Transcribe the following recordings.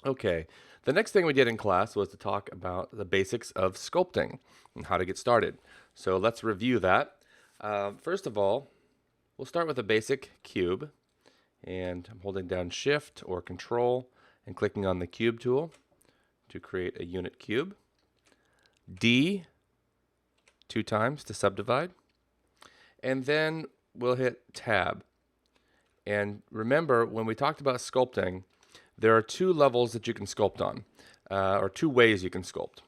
Okay, the next thing we did in class was to talk about the basics of sculpting and how to get started. So let's review that. First of all, we'll start with a basic cube, and I'm holding down Shift or Control and clicking on the Cube tool to create a unit cube. D 2 times to subdivide, and then we'll hit Tab. And remember, when we talked about sculpting, there are two levels that you can sculpt on, or two ways you can sculpt.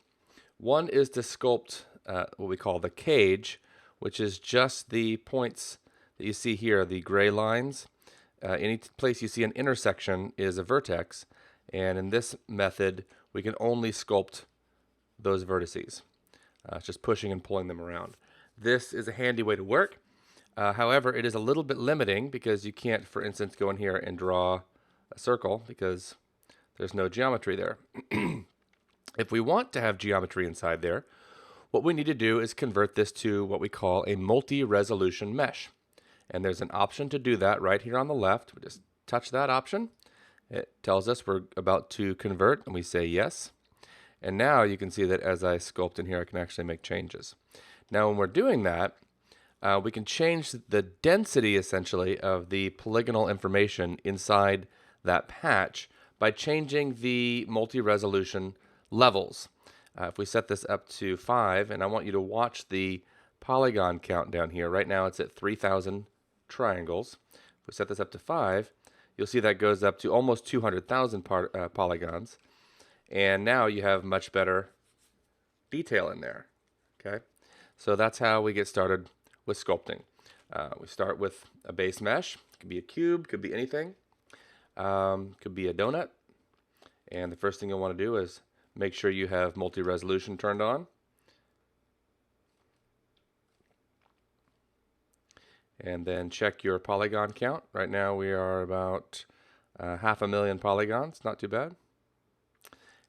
One is to sculpt what we call the cage, which is just the points that you see here, the gray lines. Any place you see an intersection is a vertex, and in this method, we can only sculpt those vertices. It's just pushing and pulling them around. This is a handy way to work. However, it is a little bit limiting because you can't, for instance, go in here and draw a circle because there's no geometry there. If we want to have geometry inside there, what we need to do is convert this to what we call a multi-resolution mesh. And there's an option to do that right here on the left. We just touch that option. It tells us we're about to convert, and we say yes. And now you can see that as I sculpt in here, I can actually make changes. Now when we're doing that, we can change the density, essentially, of the polygonal information inside that patch by changing the multi-resolution levels. If we set this up to 5, and I want you to watch the polygon count down here. Right now it's at 3,000 triangles. If we set this up to 5, you'll see that goes up to almost 200,000 polygons. And now you have much better detail in there. Okay, so that's how we get started with sculpting. We start with a base mesh. It could be a cube, could be anything. Could be a donut. And the first thing you'll want to do is make sure you have multi-resolution turned on. And then check your polygon count. Right now we are about 500,000 polygons, not too bad.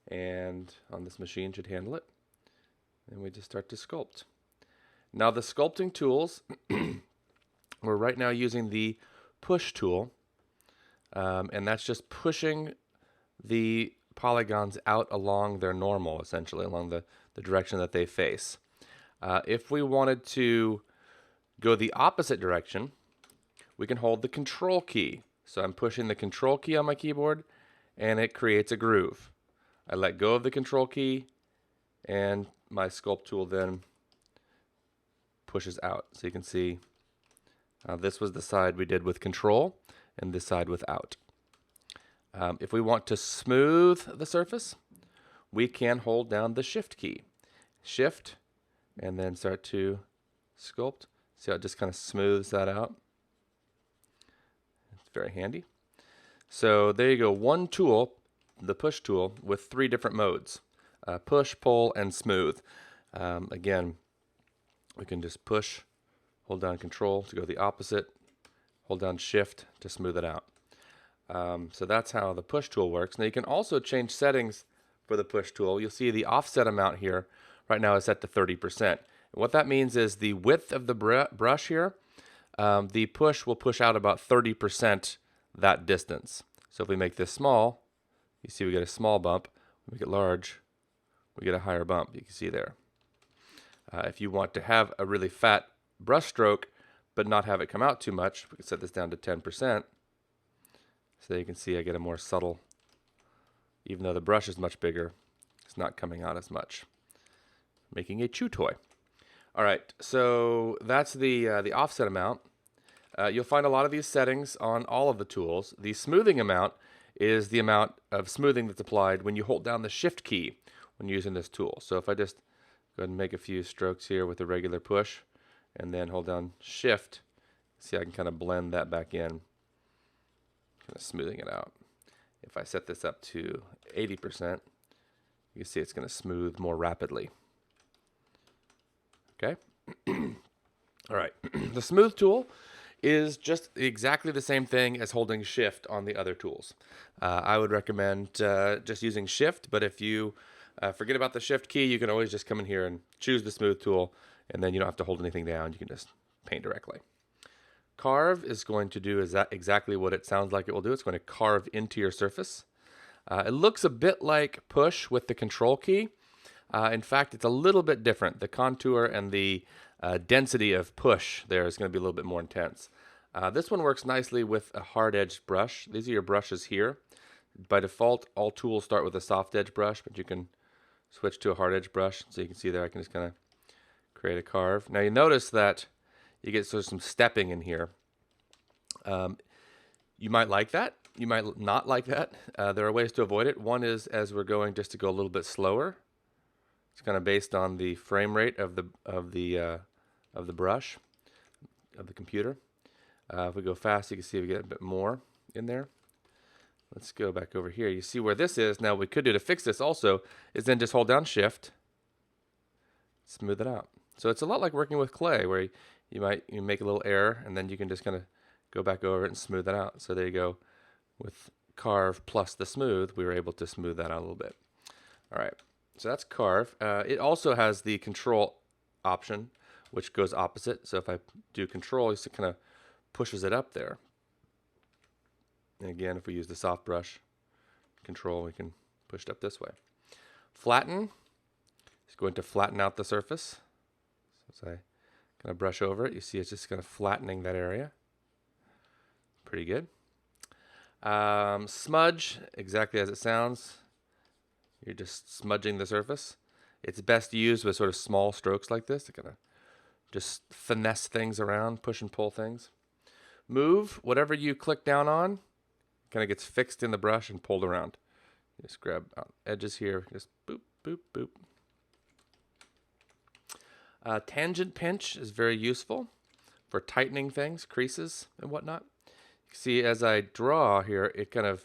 And on this machine should handle it. And we just start to sculpt. Now the sculpting tools, we're right now using the push tool, and that's just pushing the polygons out along their normal, essentially, along the direction that they face. If we wanted to go the opposite direction, we can hold the control key. So I'm pushing the control key on my keyboard, and it creates a groove. I let go of the control key, and my sculpt tool then pushes out. So you can see this was the side we did with control, and this side without. If we want to smooth the surface, we can hold down the shift key. Shift, and then start to sculpt. See how it just kind of smooths that out? It's very handy. So there you go, one tool, the push tool, with 3 different modes. Push, pull, and smooth. Again, we can just push, hold down control to go the opposite, hold down shift to smooth it out. So that's how the push tool works. Now you can also change settings for the push tool. You'll see the offset amount here right now is set to 30%. And what that means is the width of the brush here, the push will push out about 30% that distance. So if we make this small, you see we get a small bump. When we make it large, we get a higher bump. You can see there. If you want to have a really fat brush stroke but not have it come out too much, we can set this down to 10%. So you can see I get a more subtle, even though the brush is much bigger, it's not coming out as much. Making a chew toy. All right, so that's the offset amount. You'll find a lot of these settings on all of the tools. The smoothing amount is the amount of smoothing that's applied when you hold down the shift key when using this tool. So if I just go ahead and make a few strokes here with a regular push and then hold down shift, see I can kind of blend that back in, kind of smoothing it out. If I set this up to 80%, you can see it's going to smooth more rapidly. Okay. All right. The smooth tool is just exactly the same thing as holding shift on the other tools. I would recommend just using shift, but if you forget about the shift key, you can always just come in here and choose the smooth tool, and then you don't have to hold anything down. You can just paint directly. Carve is going to do exactly what it sounds like it will do. It's going to carve into your surface. It looks a bit like push with the control key. In fact, it's a little bit different. The contour and the density of push there is going to be a little bit more intense. This one works nicely with a hard-edged brush. These are your brushes here. By default, all tools start with a soft edge brush, but you can switch to a hard edge brush. So you can see there I can just kind of create a carve. Now you notice that you get sort of some stepping in here. You might like that. You might not like that. There are ways to avoid it. One is, as we're going, just to go a little bit slower. It's kind of based on the frame rate of the brush of the computer. If we go fast, you can see we get a bit more in there. Let's go back over here. You see where this is. Now, what we could do to fix this also is then just hold down Shift, smooth it out. So it's a lot like working with clay, where you make a little error, and then you can just kind of go back over it and smooth it out. So there you go. With Carve plus the smooth, we were able to smooth that out a little bit. All right. So that's Carve. It also has the control option, which goes opposite. So if I do control, it kind of pushes it up there. And again, if we use the soft brush control, we can push it up this way. Flatten is going to flatten out the surface. So as I kind of brush over it, you see it's just kind of flattening that area. Pretty good. Smudge, exactly as it sounds. You're just smudging the surface. It's best used with sort of small strokes like this to kind of just finesse things around, push and pull things. Move, whatever you click down on, kind of gets fixed in the brush and pulled around. Just grab out edges here, just boop, boop, boop. Tangent pinch is very useful for tightening things, creases and whatnot. You see, as I draw here, it kind of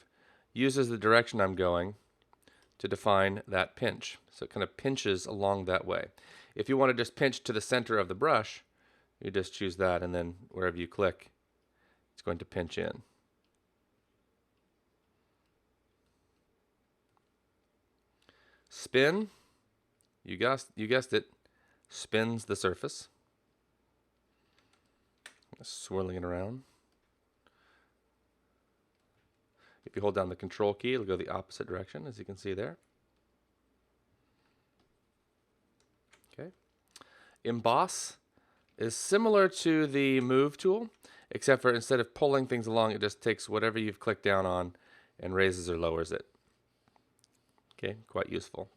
uses the direction I'm going to define that pinch. So it kind of pinches along that way. If you want to just pinch to the center of the brush, you just choose that, and then wherever you click, it's going to pinch in. Spin, you guessed it, spins the surface. Swirling it around. If you hold down the control key, it'll go the opposite direction, as you can see there. Okay. Emboss is similar to the move tool, except for instead of pulling things along, it just takes whatever you've clicked down on and raises or lowers it. Okay, quite useful.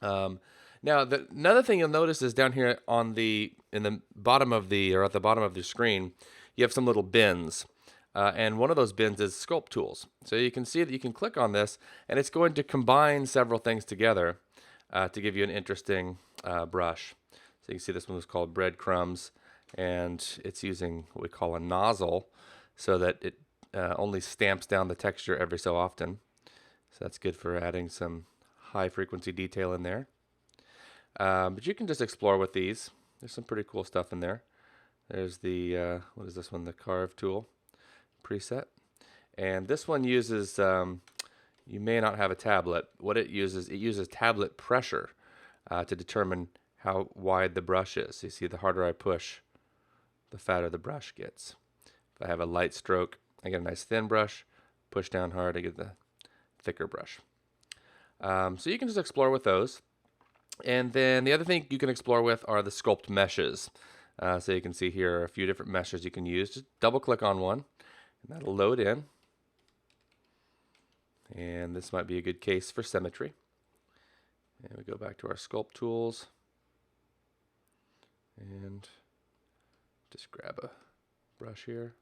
Now, another thing you'll notice is down here on in the bottom of at the bottom of the screen, you have some little bins. And one of those bins is Sculpt Tools. So you can see that you can click on this, and it's going to combine several things together to give you an interesting brush. So you can see this one was called Breadcrumbs, and it's using what we call a nozzle so that it only stamps down the texture every so often. So that's good for adding some high frequency detail in there. But you can just explore with these. There's some pretty cool stuff in there. There's the, what is this one? The Carve tool preset. And this one uses, you may not have a tablet. What it uses tablet pressure to determine how wide the brush is. So you see, the harder I push, the fatter the brush gets. If I have a light stroke, I get a nice thin brush. Push down hard, I get the thicker brush. So you can just explore with those. And then the other thing you can explore with are the sculpt meshes. So you can see here a few different meshes you can use. Just double click on one, and that'll load in. And this might be a good case for symmetry. And we go back to our Sculpt Tools. And just grab a brush here.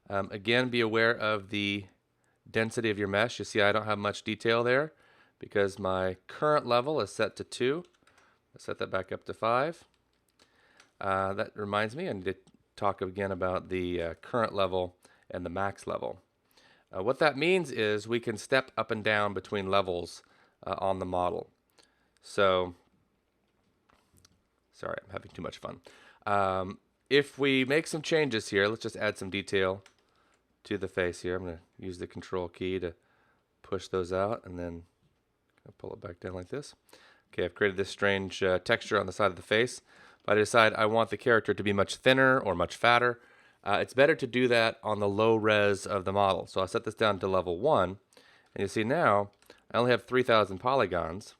Again, be aware of the density of your mesh. You see I don't have much detail there because my current level is set to 2. Let's set that back up to 5. That reminds me, I need to talk again about the current level and the max level. What that means is we can step up and down between levels on the model. So, sorry, I'm having too much fun. If we make some changes here, let's just add some detail to the face here. I'm going to use the control key to push those out and then pull it back down like this. Okay, I've created this strange texture on the side of the face. If I decide I want the character to be much thinner or much fatter, It's better to do that on the low res of the model. So I'll set this down to level 1, and you see now I only have 3,000 polygons.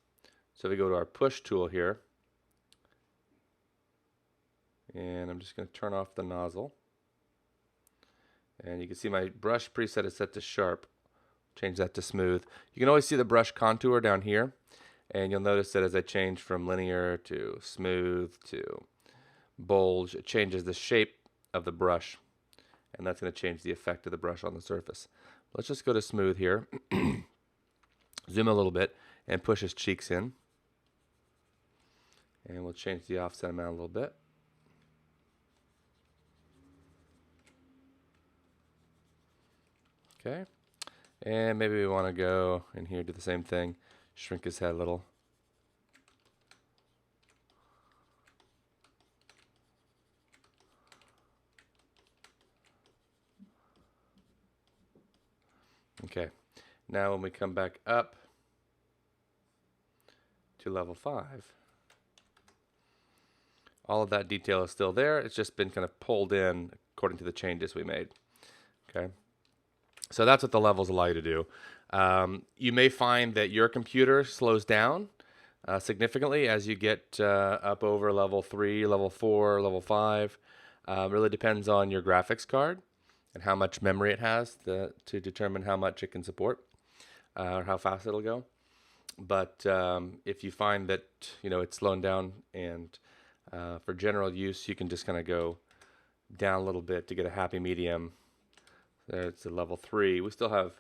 So we go to our push tool here, and I'm just going to turn off the nozzle. And you can see my brush preset is set to sharp. Change that to smooth. You can always see the brush contour down here, and you'll notice that as I change from linear to smooth to bulge, it changes the shape of the brush, and that's going to change the effect of the brush on the surface. Let's just go to smooth here, zoom a little bit, and push his cheeks in. And we'll change the offset amount a little bit. Okay, and maybe we want to go in here, do the same thing, shrink his head a little. Okay, now when we come back up to level 5, all of that detail is still there. It's just been kind of pulled in according to the changes we made. Okay. So that's what the levels allow you to do. You may find that your computer slows down significantly as you get up over level 3, level 4, level 5. Really depends on your graphics card and how much memory it has to determine how much it can support or how fast it'll go. But if you find that it's slowing down, and for general use, you can just kind of go down a little bit to get a happy medium. It's a level 3. We still have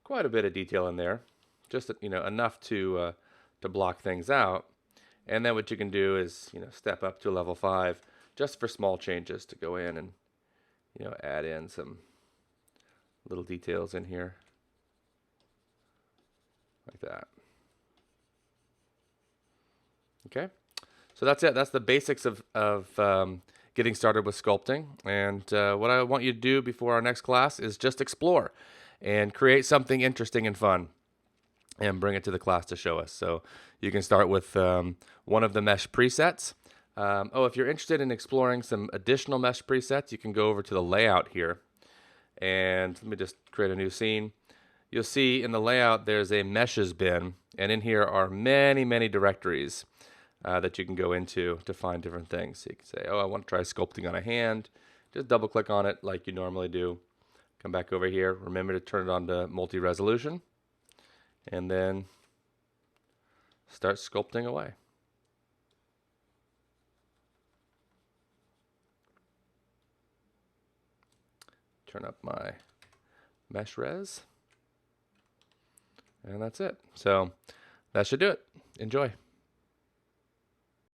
quite a bit of detail in there, just enough to block things out. And then what you can do is step up to level 5 just for small changes to go in and add in some little details in here like that. Okay, so that's it. That's the basics of getting started with sculpting. And what I want you to do before our next class is just explore and create something interesting and fun and bring it to the class to show us. So you can start with one of the mesh presets. If you're interested in exploring some additional mesh presets, you can go over to the layout here. And let me just create a new scene. You'll see in the layout there's a meshes bin, and in here are many, many directories that you can go into to find different things. So you can say, I want to try sculpting on a hand. Just double click on it like you normally do. Come back over here. Remember to turn it on to multi-resolution. And then start sculpting away. Turn up my mesh res. And that's it. So that should do it. Enjoy.